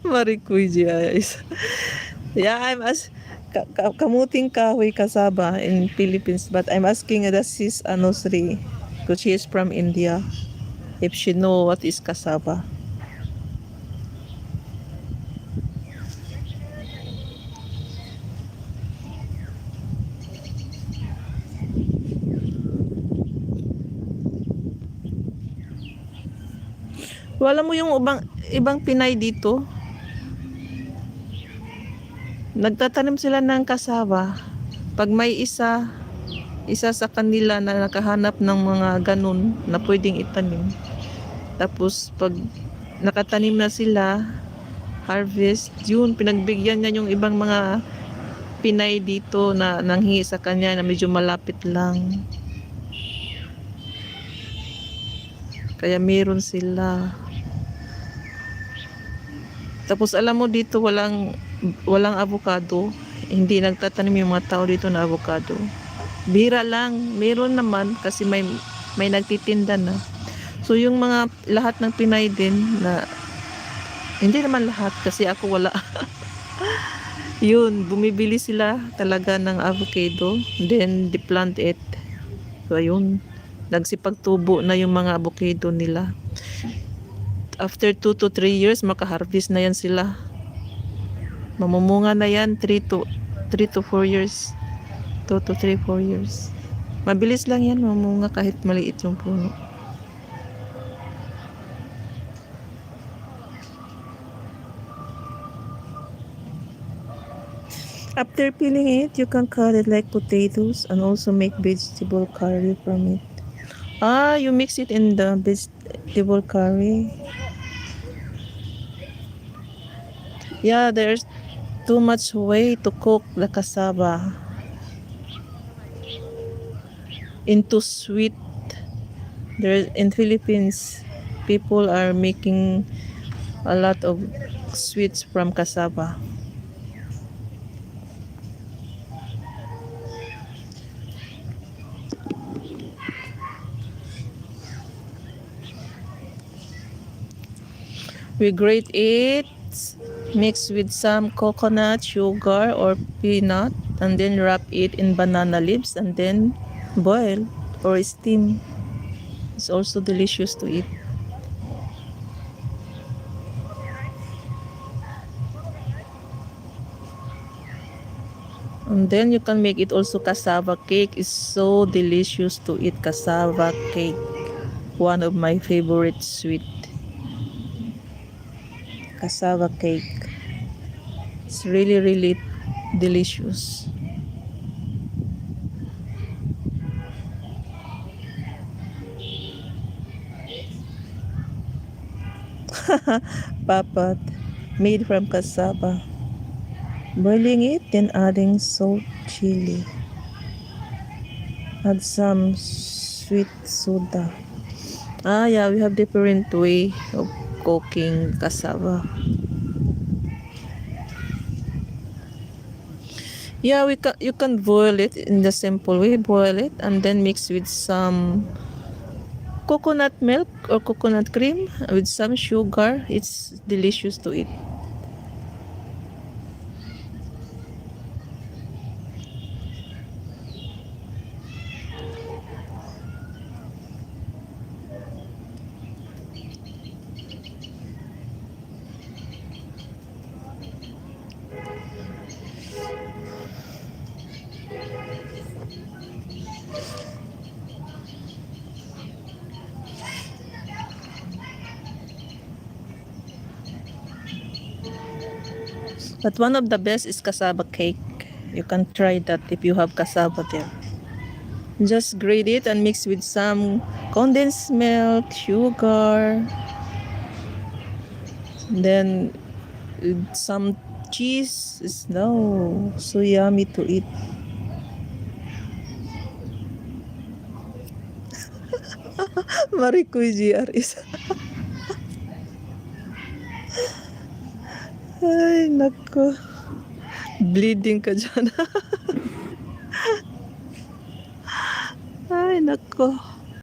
Maricuy guys. Yeah, I'm as kamuting kahoy kasaba in Philippines, but I'm asking the sis Anosri, because she is from India, if she know what is kasaba. Wala mo yung ibang Pinay dito, nagtatanim sila ng kasaba. Pag may isa sa kanila na nakahanap ng mga ganun na pwedeng itanim. Tapos pag nakatanim na sila, harvest, yun, pinagbigyan niya yung ibang mga Pinay dito na nanghingi sa kanya na medyo malapit lang. Kaya meron sila. Tapos alam mo dito walang avocado. Hindi nagtatanim yung mga tao dito na avocado. Bira lang, meron naman kasi may nagtitinda na. So yung mga lahat ng Pinay din na hindi naman lahat kasi ako wala. Yun, bumibili sila talaga ng avocado, then they plant it. So ayun, nagsipagtubo na yung mga avocado nila. After 2 to 3 years, makaharvest na yan sila. Mamumunga na yan 3 to 4 years. 2 to 3, 4 years. Mabilis lang yan mamunga kahit maliit yung puno. After peeling it, you can cut it like potatoes and also make vegetable curry from it. Ah, you mix it in the vegetable curry. Yeah, there's too much way to cook the cassava into sweet. There in Philippines, people are making a lot of sweets from cassava. We grate it, mix with some coconut, sugar, or peanut, and then wrap it in banana leaves and then boil or steam. It's also delicious to eat. And then you can make it also cassava cake. It's so delicious to eat cassava cake. One of my favorite sweet. Cassava cake. It's really, really delicious. Papat, made from cassava. Boiling it, then adding salt, chili. Add some sweet soda. Ah, yeah, we have different way of cooking cassava. Yeah, you can boil it in the simple way. Boil it and then mix with some coconut milk or coconut cream with some sugar. It's delicious to eat. But one of the best is cassava cake. You can try that if you have cassava there. Just grate it and mix with some condensed milk, sugar, then some cheese. Is no so yummy to eat. Maricoy GR is ay nako, bleeding ka dyan. Ay nako.